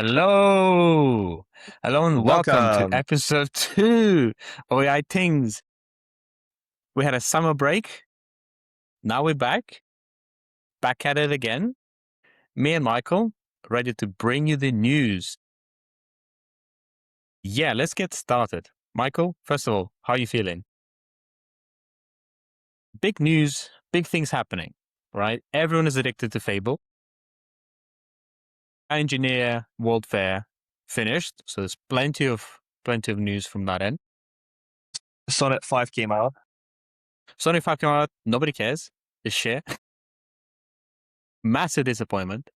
Hello. Hello and welcome to Welcome. episode 2 of AI Tings. We had a summer break. Now we're back at it again. Me and Michael, ready to bring you the news. Yeah, let's get started. Michael, first of all, how are you feeling? Big news, big things happening, right? Everyone is addicted to Fable. Engineer World Fair finished, so there's plenty of news from that end. Sonnet 5 came out. Sony 5 came out, nobody cares. It's shit. Massive disappointment.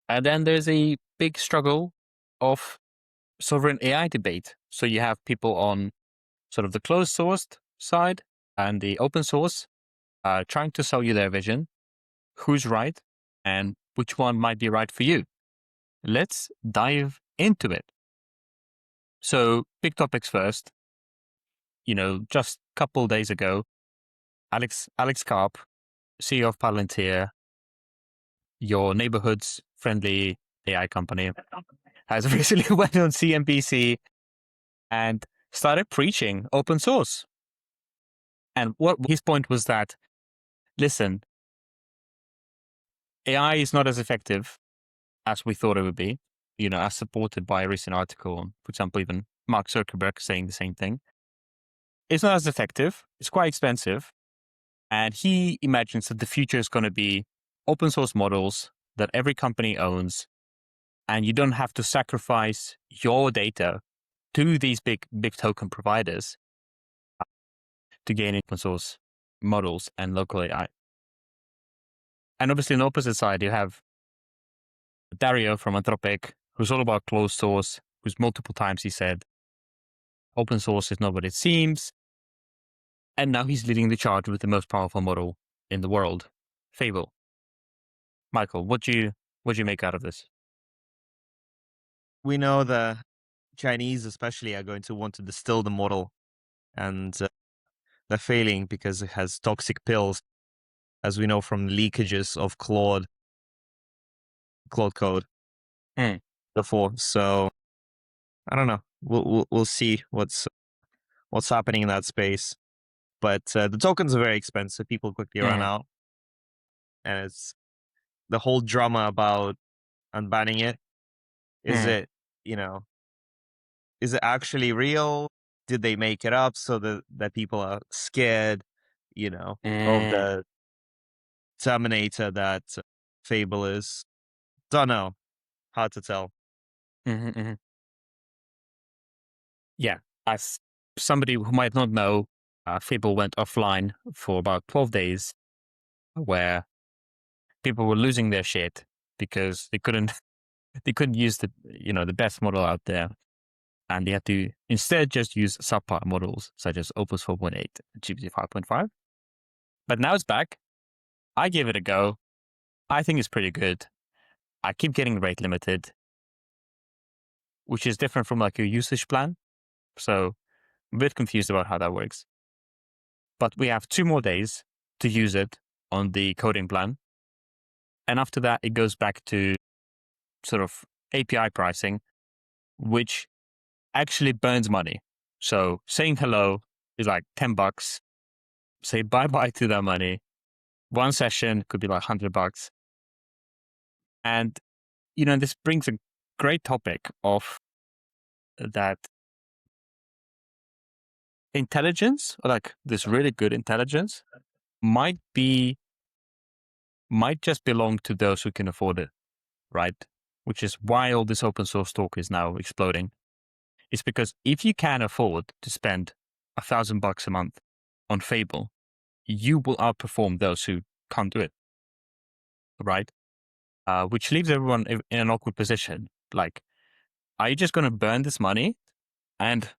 And then there's a big struggle of sovereign AI debate. So you have people on sort of the closed source side and the open source trying to sell you their vision. Who's right and which one might be right for you? Let's dive into it. So big topics first. Just a couple days ago, Alex Karp, CEO of Palantir, your neighborhood's friendly AI company, has recently went on CNBC and started preaching open source. And what his point was that, listen, AI is not as effective as we thought it would be, as supported by a recent article, for example, even Mark Zuckerberg saying the same thing. It's not as effective. It's quite expensive. And he imagines that the future is going to be open source models that every company owns. And you don't have to sacrifice your data to these big token providers to gain open source models and local AI. And obviously on the opposite side, you have Dario from Anthropic, who's all about closed source, who's multiple times he said, open source is not what it seems. And now he's leading the charge with the most powerful model in the world, Fable. Michael, what do you make out of this? We know the Chinese especially are going to want to distill the model, and they're failing because it has toxic pills, as we know from leakages of Claude code before. So I don't know. We'll see what's happening in that space. But the tokens are very expensive. People quickly run out, and it's the whole drama about unbanning it. Is it is it actually real? Did they make it up so that people are scared, of the Terminator that Fable is? Don't know. Hard to tell. Yeah, as somebody who might not know, Fable went offline for about 12 days where people were losing their shit because they couldn't use the best model out there. And they had to instead just use subpar models such as Opus 4.8 and GPT 5.5. But now it's back. I gave it a go. I think it's pretty good. I keep getting rate limited, which is different from like your usage plan. So I'm a bit confused about how that works. But we have 2 more days to use it on the coding plan. And after that, it goes back to sort of API pricing, which actually burns money. So saying hello is like $10. Say bye-bye to that money. One session could be like $100. And, this brings a great topic of that intelligence, or like this really good intelligence, might just belong to those who can afford it, right? Which is why all this open source talk is now exploding. It's because if you can afford to spend $1,000 a month on Fable, you will outperform those who can't do it, right? Which leaves everyone in an awkward position. Like, are you just going to burn this money? And,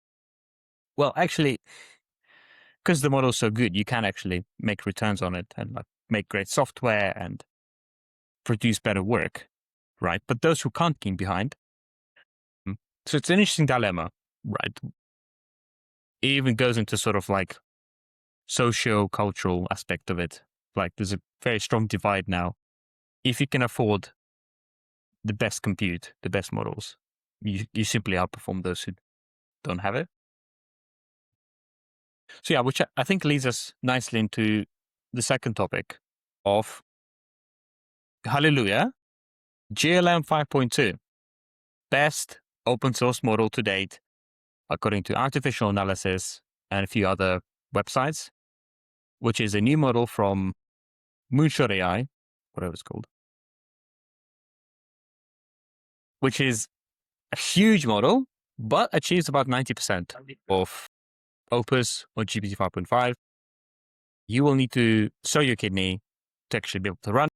well, actually, because the model's so good, you can actually make returns on it and like make great software and produce better work, right? But those who can't get behind. So it's an interesting dilemma, right? It even goes into sort of like socio-cultural aspect of it. Like there's a very strong divide now. If you can afford the best compute, the best models. You simply outperform those who don't have it. So yeah, which I think leads us nicely into the second topic of hallelujah, GLM 5.2, best open source model to date, according to Artificial Analysis and a few other websites, which is a new model from Moonshot AI, whatever it's called, which is a huge model, but achieves about 90% of Opus or GPT 5.5. You will need to sell your kidney to actually be able to run,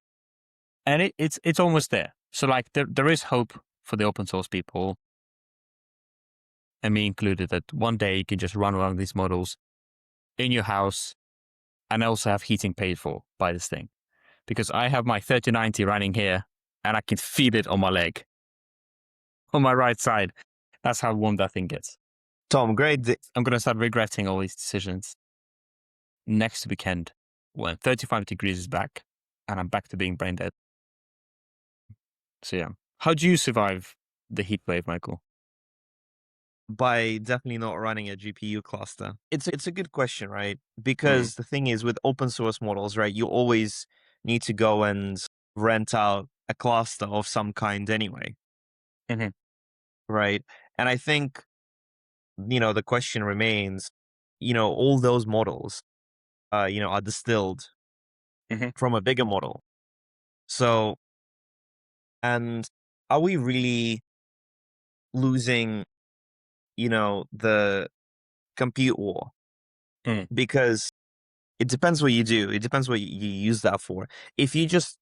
and it's almost there. So like there is hope for the open source people, and me included, that one day you can just run one of these models in your house and also have heating paid for by this thing. Because I have my 3090 running here and I can feel it on my leg, on my right side. That's how warm that thing gets. Tom, great. I'm going to start regretting all these decisions next weekend when 35 degrees is back and I'm back to being brain dead. So yeah. How do you survive the heat wave, Michael? By definitely not running a GPU cluster. It's a good question, right? Mm. Because the thing is, with open source models, right, you always need to go and rent out a cluster of some kind anyway, Mm-hmm. right? And I think, the question remains, all those models, are distilled Mm-hmm. from a bigger model. So, and are we really losing, the compute war? Mm. Because it depends what you do. It depends what you use that for. If you just,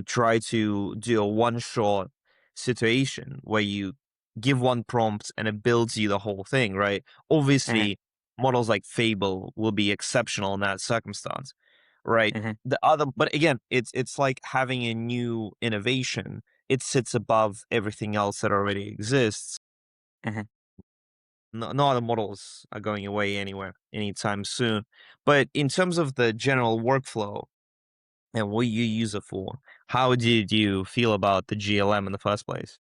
try to do a one-shot situation where you give one prompt and it builds you the whole thing, right? Mm-hmm. Obviously, models like Fable will be exceptional in that circumstance, right? Mm-hmm. But again, it's like having a new innovation. It sits above everything else that already exists. Mm-hmm. No other models are going away anywhere anytime soon. But in terms of the general workflow and what you use it for, how did you feel about the GLM in the first place?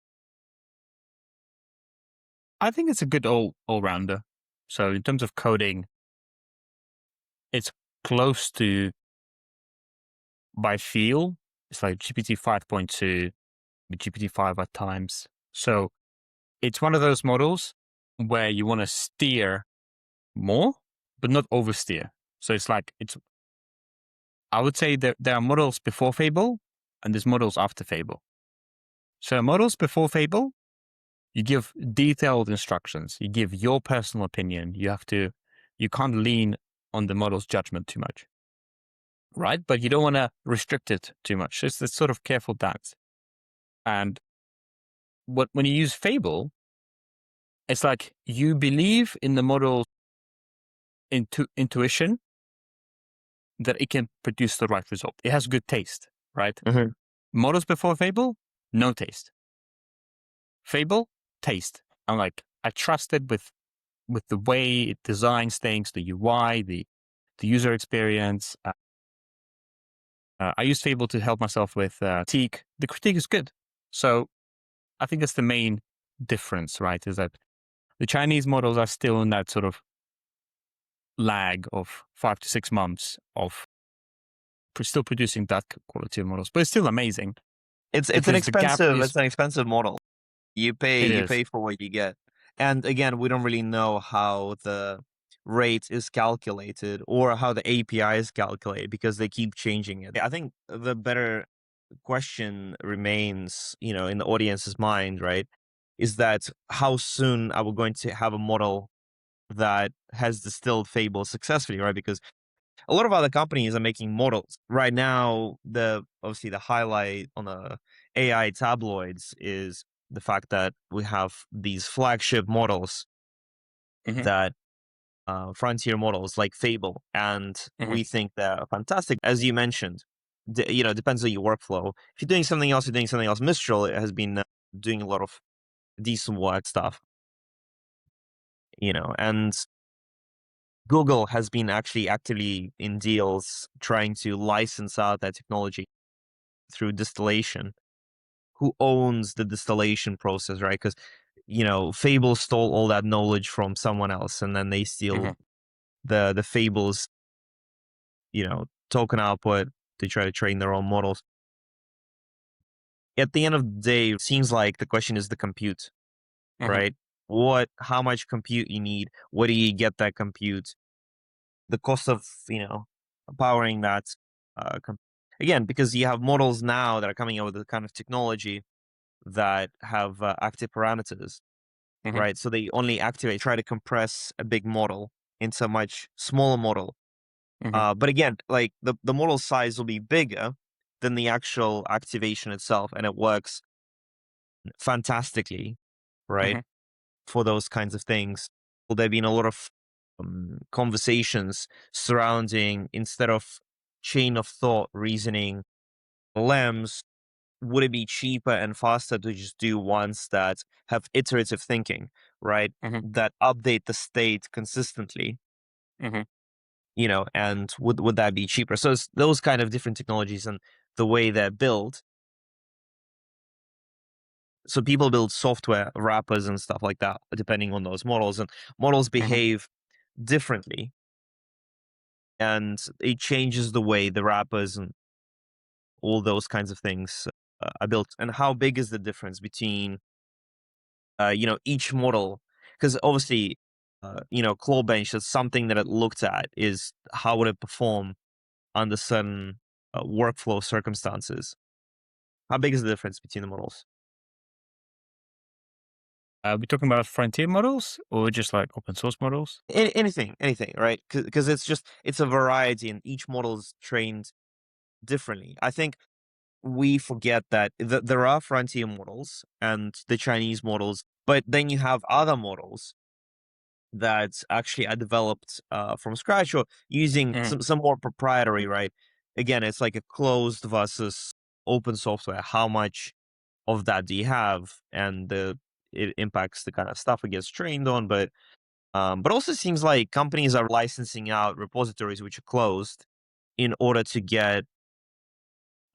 I think it's a good all rounder. So in terms of coding, it's close to, by feel, it's like GPT 5.2, GPT 5 at times. So it's one of those models where you want to steer more, but not oversteer. So it's like, I would say there are models before Fable and there's models after Fable. So models before Fable, you give detailed instructions. You give your personal opinion. You can't lean on the model's judgment too much, right? But you don't want to restrict it too much. It's this sort of careful dance. And when you use Fable, it's like you believe in the model's intuition that it can produce the right result. It has good taste, right? Mhm. Models before Fable, no taste. Fable, taste. I'm like, I trust it with the way it designs things, the UI, the user experience. I use Fable to help myself with critique. The critique is good. So I think that's the main difference, right? Is that the Chinese models are still in that sort of lag of 5 to 6 months of still producing that quality of models, but it's still amazing It's an because the gap expensive is, it's an expensive model. You pay it you is. pay for what you get. And again, we don't really know how the rate is calculated or how the API is calculated because they keep changing it. I think the better question remains, in the audience's mind, right? Is that how soon are we going to have a model that has distilled Fable successfully, right? Because a lot of other companies are making models right now. Obviously the highlight on the AI tabloids is the fact that we have these flagship models Hmm. that frontier models like Fable, and Hmm. we think they're fantastic. As you mentioned, depends on your workflow. If you're doing something else, you're doing something else. Mistral has been doing a lot of decent work stuff, and Google has been actually actively in deals trying to license out that technology through distillation. who owns the distillation process, right? Because Fable stole all that knowledge from someone else, and then they steal Hmm. the Fable's token output. They try to train their own models. At the end of the day, it seems like the question is the compute, Hmm. right? How much compute you need? Where do you get that compute? The cost of powering that. Uh, com- Again, because you have models now that are coming out with the kind of technology that have active parameters, Hmm. right? So they only try to compress a big model into a much smaller model. Hmm. But again, like the model size will be bigger than the actual activation itself, and it works fantastically, right? Hmm. For those kinds of things. Well, there have been a lot of conversations surrounding, instead of chain of thought reasoning LLMs, would it be cheaper and faster to just do ones that have iterative thinking, right? Hmm. That update the state consistently, Hmm. and would that be cheaper? So it's those kind of different technologies and the way they're built. So people build software wrappers and stuff like that, depending on those models, and models Hmm. behave differently, and it changes the way the wrappers and all those kinds of things are built. And how big is the difference between each model? Because obviously, claw bench, that's something that it looked at, is how would it perform under certain workflow circumstances. How big is the difference between the models? Are we talking about frontier models or just like open source models? Anything, right? Because it's a variety, and each model is trained differently. I think we forget that there are frontier models and the Chinese models, but then you have other models that actually are developed from scratch or using Hmm. some more proprietary, right? Again, it's like a closed versus open software. How much of that do you have? And it impacts the kind of stuff it gets trained on. But also seems like companies are licensing out repositories which are closed in order to get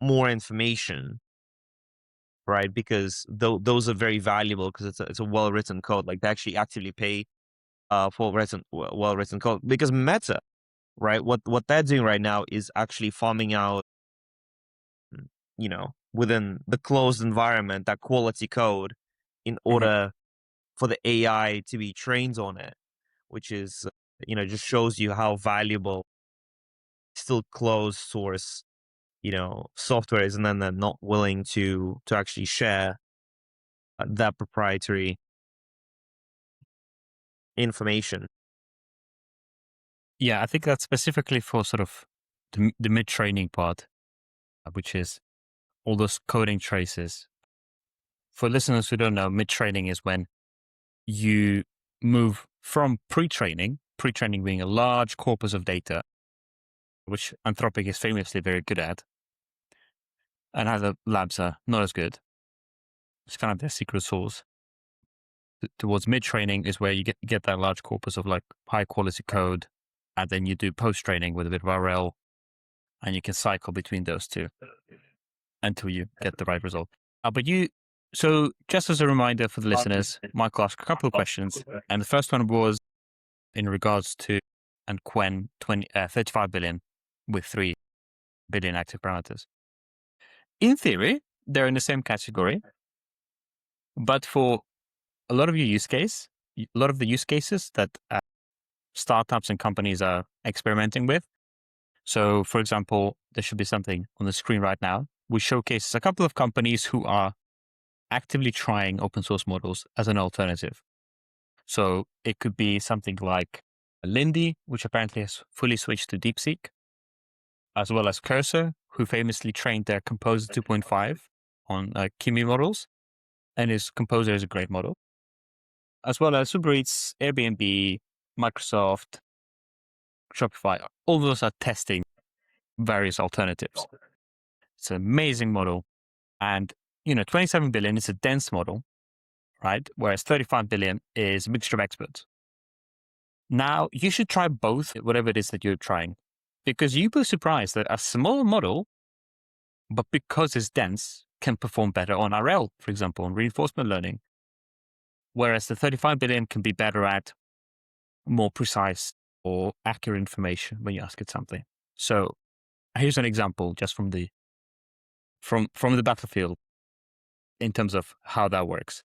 more information, right? Because those are very valuable because it's a well written code. Like they actually actively pay for well written code. Because Meta, right? What they're doing right now is actually farming out, within the closed environment, that quality code in Hmm. order for the AI to be trained on it, which is just shows you how valuable still closed source software is, and then they're not willing to actually share that proprietary information. Yeah, I think that's specifically for sort of the mid training part, which is all those coding traces. For listeners who don't know, mid training is when you move from pre training being a large corpus of data, which Anthropic is famously very good at, and other labs are not as good. It's kind of their secret sauce. Towards mid training is where you get that large corpus of like high quality code, and then you do post training with a bit of RL, and you can cycle between those two until you get the right result. So just as a reminder for the listeners, Michael asked a couple of questions, and the first one was in regards to and Quen 35 billion with 3 billion active parameters. In theory, they're in the same category, but for a lot of a lot of the use cases that startups and companies are experimenting with. So, for example, there should be something on the screen right now. We showcase a couple of companies who are actively trying open source models as an alternative. So it could be something like Lindy, which apparently has fully switched to DeepSeek, as well as Cursor, who famously trained their Composer 2.5 on Kimi models, and his Composer is a great model, as well as Uber Eats, Airbnb, Microsoft, Shopify. All those are testing various alternatives. It's an amazing model. And, 27 billion is a dense model, right? Whereas 35 billion is a mixture of experts. Now, you should try both, whatever it is that you're trying, because you'll be surprised that a small model, but because it's dense, can perform better on RL, for example, on reinforcement learning, whereas the 35 billion can be better at more precise or accurate information when you ask it something. So here's an example just from the battlefield in terms of how that works.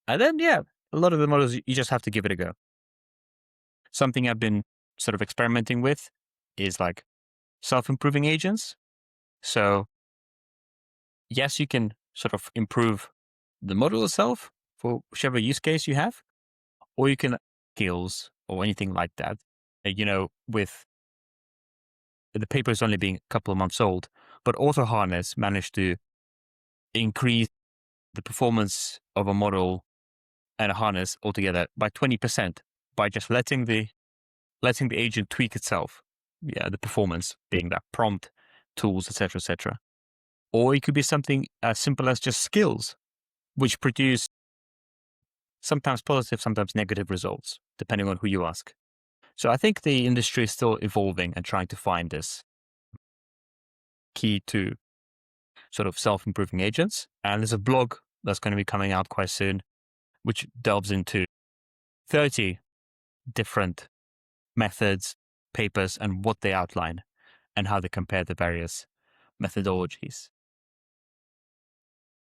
And then, yeah, a lot of the models, you just have to give it a go. Something I've been sort of experimenting with is like self-improving agents. So yes, you can sort of improve the model itself for whichever use case you have, or you can skills or anything like that. With the paper is only being a couple of months old, but Auto Harness managed to increase the performance of a model and a harness altogether by 20% by just letting the agent tweak itself. Yeah, the performance being that prompt, tools, etc., etc. Or it could be something as simple as just skills, which produce sometimes positive, sometimes negative results, depending on who you ask. So I think the industry is still evolving and trying to find this key to sort of self-improving agents. And there's a blog that's going to be coming out quite soon, which delves into 30 different methods, papers, and what they outline and how they compare the various methodologies.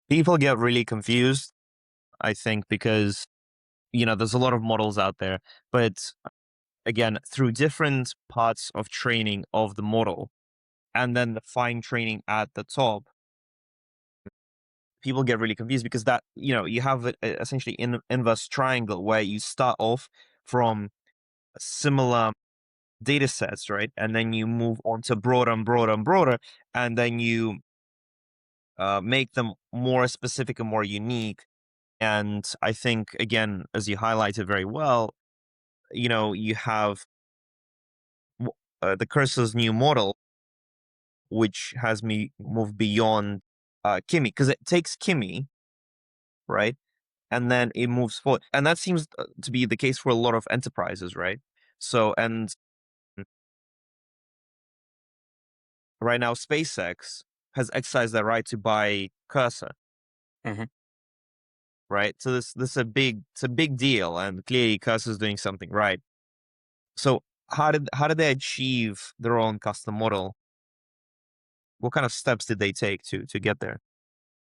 People get really confused, I think, because, there's a lot of models out there, but again, through different parts of training of the model and then the fine training at the top, people get really confused because that, you have essentially inverse triangle where you start off from similar data sets, right? And then you move on to broader and broader and broader, and then you make them more specific and more unique. And I think, again, as you highlighted very well, you have the Cursor's new model, which has me move beyond Kimi, because it takes Kimi, right? And then it moves forward. And that seems to be the case for a lot of enterprises, right? So, and right now, SpaceX has exercised their right to buy Cursor, Mhm. right? So this is it's a big deal, and clearly Cursor is doing something right. So how did they achieve their own custom model? What kind of steps did they take to get there?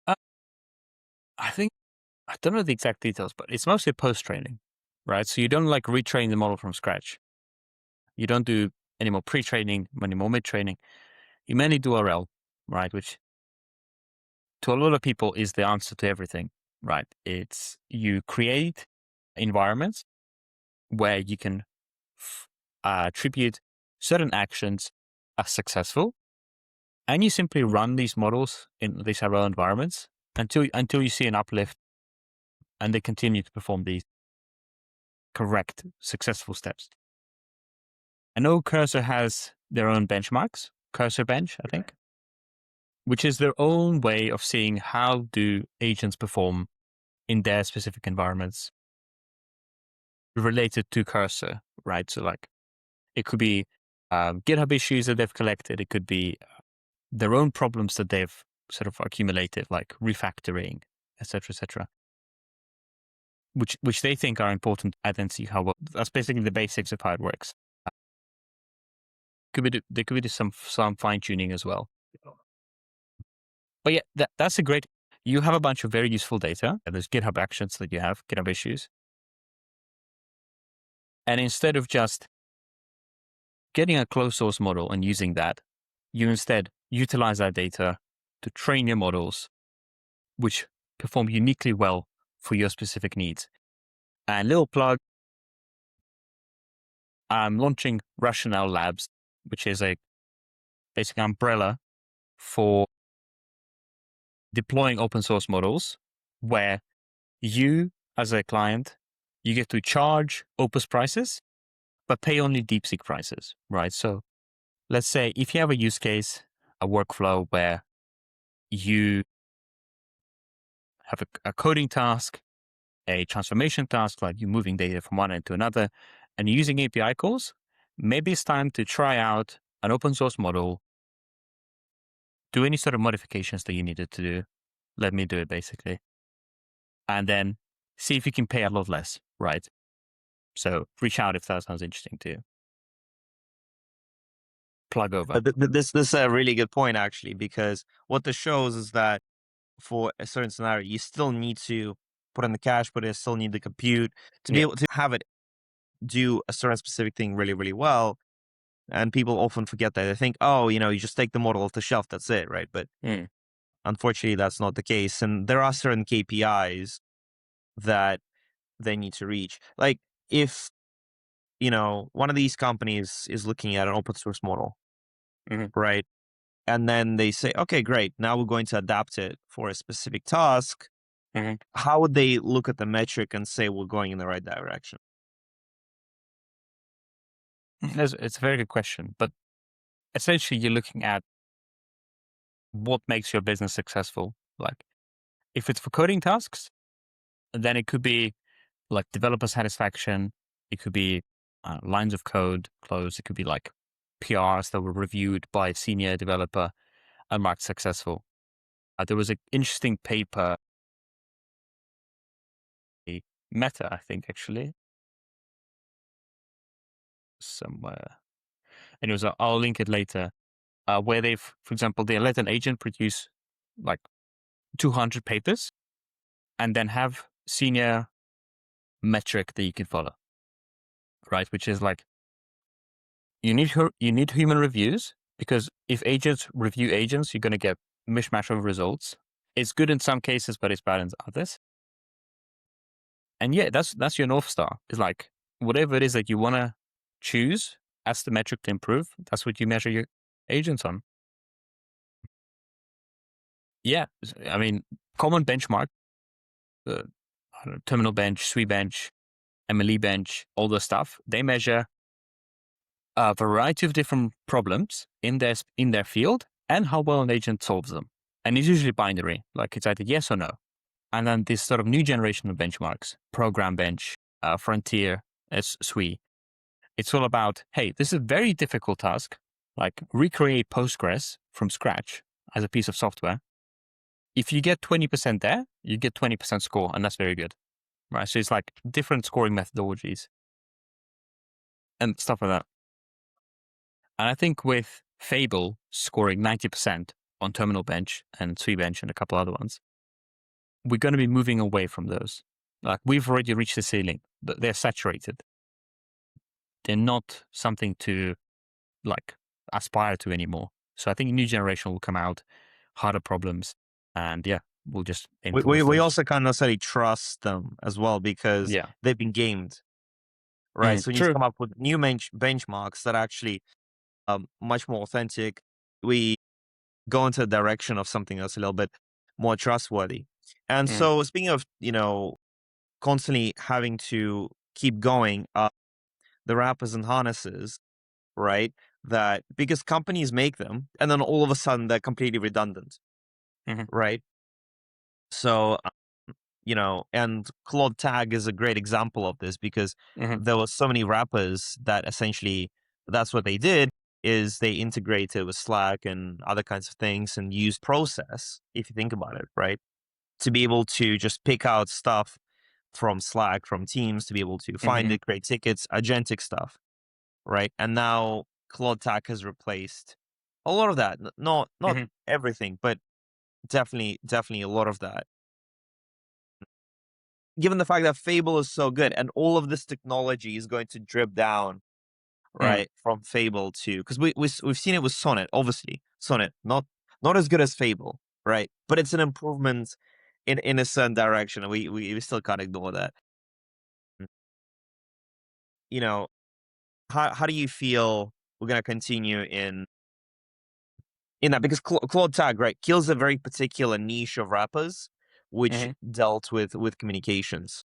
Uh, I think, I don't know the exact details, but it's mostly post-training, right? So you don't like retrain the model from scratch. You don't do any more pre-training, any more mid-training. You mainly do RL, right? Which to a lot of people is the answer to everything, right? It's you create environments where you can attribute certain actions as successful, and you simply run these models in these RL environments until you see an uplift, and they continue to perform these correct, successful steps. I know Cursor has their own benchmarks, Cursor Bench, I think, which is their own way of seeing how do agents perform in their specific environments related to Cursor, right? So like it could be GitHub issues that they've collected. It could be their own problems that they've sort of accumulated, like refactoring, etc., which they think are important. I then see how well. That's basically the basics of how it works. There could be some fine tuning as well. But yeah, that's a great. You have a bunch of very useful data. There's GitHub actions that you have, GitHub issues, and instead of just getting a closed source model and using that, you instead utilize that data to train your models, which perform uniquely well for your specific needs. And little plug, I'm launching Rationale Labs, which is a basic umbrella for deploying open source models where you, as a client, you get to charge Opus prices, but pay only DeepSeek prices, right? So let's say if you have a use case, a workflow where you have a coding task, a transformation task, like you moving data from one end to another, and using API calls, maybe it's time to try out an open source model do any sort of modifications that you needed to do. Let me do it basically. And then see if you can pay a lot less, right? So reach out if that sounds interesting to you. Plug over. This is a really good point, actually, because what this shows is that for a certain scenario, you still need to put in the cash, but you still need the compute to be Yeah. able to have it do a certain specific thing really, really well. And people often forget that. They think, oh, you just take the model off the shelf, that's it, right? But Mm. unfortunately, that's not the case. And there are certain KPIs that they need to reach. Like if, one of these companies is looking at an open source model, Mhm. right? And then they say, okay, great. Now we're going to adapt it for a specific task. Mhm. How would they look at the metric and say we're going in the right direction? It's a very good question, but essentially you're looking at what makes your business successful. Like if it's for coding tasks, then it could be like developer satisfaction. It could be lines of code closed. It could be like PRs that were reviewed by a senior developer and marked successful. There was an interesting paper, a Meta, I think, actually, somewhere. And it was, I'll link it later, where they've, for example, they let an agent produce like 200 papers and then have senior metric that you can follow, right? Which is like, you need human reviews because if agents review agents, you're going to get mishmash of results. It's good in some cases, but it's bad in others. And yeah, that's your North Star. It's like whatever it is that you want to choose as the metric to improve, that's what you measure your agents on. Yeah. I mean, common benchmark, uh, I don't know, Terminal Bench, Sui Bench, MLE Bench, all the stuff, they measure a variety of different problems in their field and how well an agent solves them. And it's usually binary, like it's either yes or no. And then this sort of new generation of benchmarks, Program Bench, Frontier, Sui, it's all about, hey, this is a very difficult task, like recreate Postgres from scratch as a piece of software. If you get 20% there, you get 20% score, and that's very good, right? So it's like different scoring methodologies and stuff like that. And I think with Fable scoring 90% on Terminal Bench and Sui Bench and a couple other ones, we're going to be moving away from those. Like we've already reached the ceiling, but they're saturated. They're not something to like aspire to anymore. So I think a new generation will come out, harder problems, and yeah, we'll just aim towards We those. also can't necessarily trust them as well because Yeah. they've been gamed, right? So we need to True. come up with new benchmarks that are actually much more authentic. We go into the direction of something that's a little bit more trustworthy. And Mm, so speaking of, constantly having to keep going, the wrappers and harnesses, right? That because companies make them and then all of a sudden they're completely redundant, mm-hmm, right? So, and Claude Tag is a great example of this because mm-hmm, there were so many wrappers that essentially that's what they did is they integrated with Slack and other kinds of things and used process, if you think about it, right? To be able to just pick out stuff from Slack, from Teams, to be able to find mm-hmm, it, create tickets, agentic stuff, right? And now Claude Tag has replaced a lot of that. Not mm-hmm, everything, but definitely a lot of that. Given the fact that Fable is so good and all of this technology is going to drip down, mm, right, from Fable to because we've seen it with Sonnet, obviously. Sonnet, not as good as Fable, right? But it's an improvement in a certain direction, and we still can't ignore that. Mm. You know, how do you feel we're gonna continue in that? Because Claude Tag, right, kills a very particular niche of rappers, which mm-hmm, dealt with communications.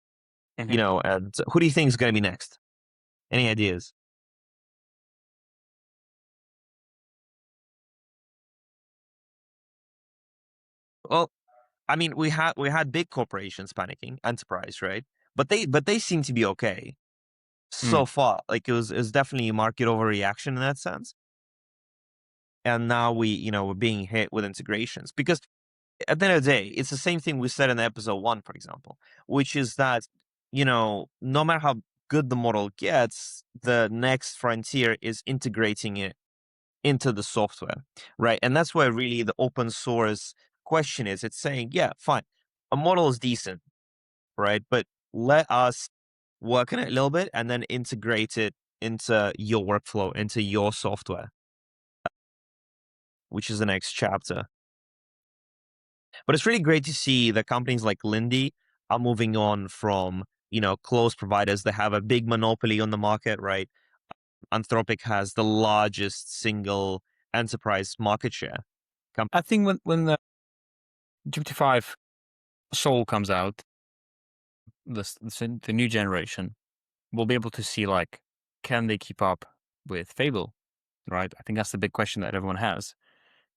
mm-hmm. And who do you think is gonna be next? Any ideas? Well, I mean, we had big corporations panicking, enterprise, right? But they seem to be okay Mm. so far. Like it was definitely a market overreaction in that sense. and now we're being hit with integrations. Because at the end of the day, it's the same thing we said in episode 1, for example, which is that, no matter how good the model gets, the next frontier is integrating it into the software, right? And that's where really the open source question is. It's saying, yeah, fine, a model is decent, right? But let us work on it a little bit and then integrate it into your workflow, into your software, which is the next chapter. But it's really great to see that companies like Lindy are moving on from, closed providers that have a big monopoly on the market, right? Anthropic has the largest single enterprise market share. I think when the GPT-5 Soul comes out, the new generation, we'll be able to see, like, can they keep up with Fable, right? I think that's the big question that everyone has.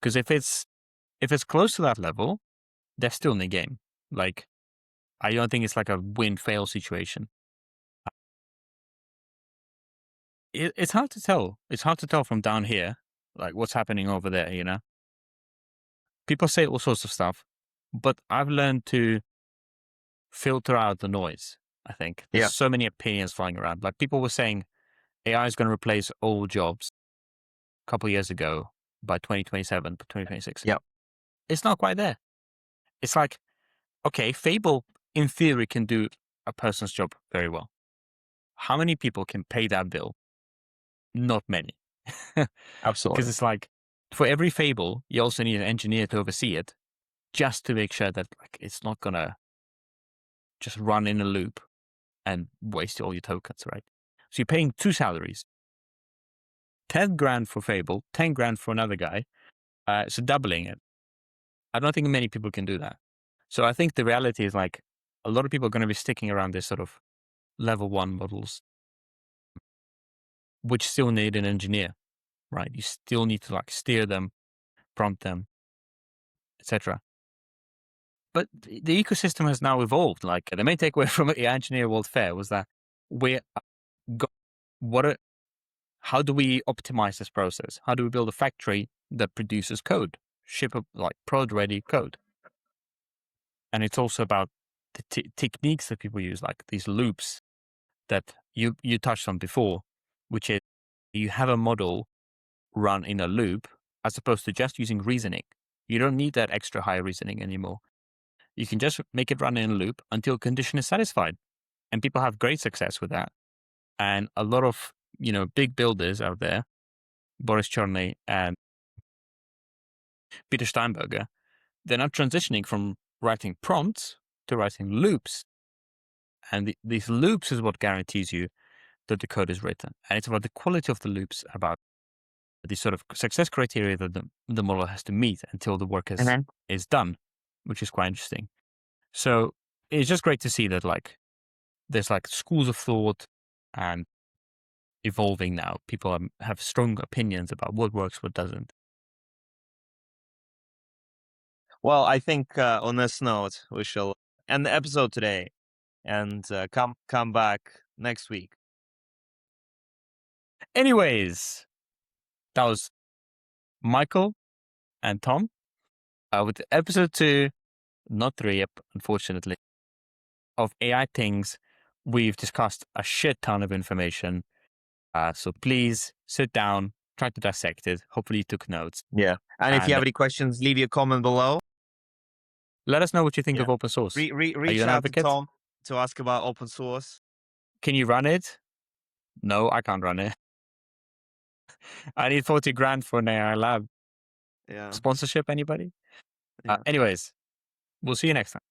Because if it's close to that level, they're still in the game. Like, I don't think it's like a win-fail situation. It's hard to tell. It's hard to tell from down here, like what's happening over there, People say all sorts of stuff, but I've learned to filter out the noise, I think. There's Yeah, so many opinions flying around. Like, people were saying AI is going to replace all jobs a couple of years ago by 2027, 2026. yeah, It's not quite there. It's like, okay, Fable in theory can do a person's job very well. How many people can pay that bill? Not many. Because absolutely. it's like, for every Fable, you also need an engineer to oversee it, just to make sure that, like, it's not going to just run in a loop and waste all your tokens, right? So you're paying two salaries, 10 grand for Fable, 10 grand for another guy. So doubling it. I don't think many people can do that. So I think the reality is, like, a lot of people are going to be sticking around this sort of level 1 models, which still need an engineer, right? You still need to, like, steer them, prompt them, etc. But the ecosystem has now evolved. Like, the main takeaway from AI Engineer World Fair was that we're got what are how do we optimize this process? How do we build a factory that produces code, ship up, like, prod ready code? And it's also about the techniques that people use, like these loops that you touched on before, which is, you have a model run in a loop as opposed to just using reasoning. You don't need that extra high reasoning anymore. You can just make it run in a loop until a condition is satisfied. And people have great success with that. And a lot of, big builders out there, Boris Chorny and Peter Steinberger, they're not transitioning from writing prompts to writing loops. And these loops is what guarantees you that the code is written. And it's about the quality of the loops, about the sort of success criteria that the model has to meet until the work Mhm. is done, which is quite interesting. So it's just great to see that, like, there's, like, schools of thought and evolving now. People have strong opinions about what works, what doesn't. Well, I think on this note, we shall end the episode today and come back next week. Anyways, that was Michael and Tom with episode 2, not 3, unfortunately, of AI Things. We've discussed a shit ton of information. So please sit down, try to dissect it. Hopefully you took notes. Yeah. And if you And have any questions, leave your comment below. let us know what you think Yeah. of open source. Are you Reach an out to advocate? Tom to ask about open source. Can you run it? No, I can't run it. I need 40 grand for an AI lab. Yeah. Sponsorship, anybody? Yeah. Anyways, we'll see you next time.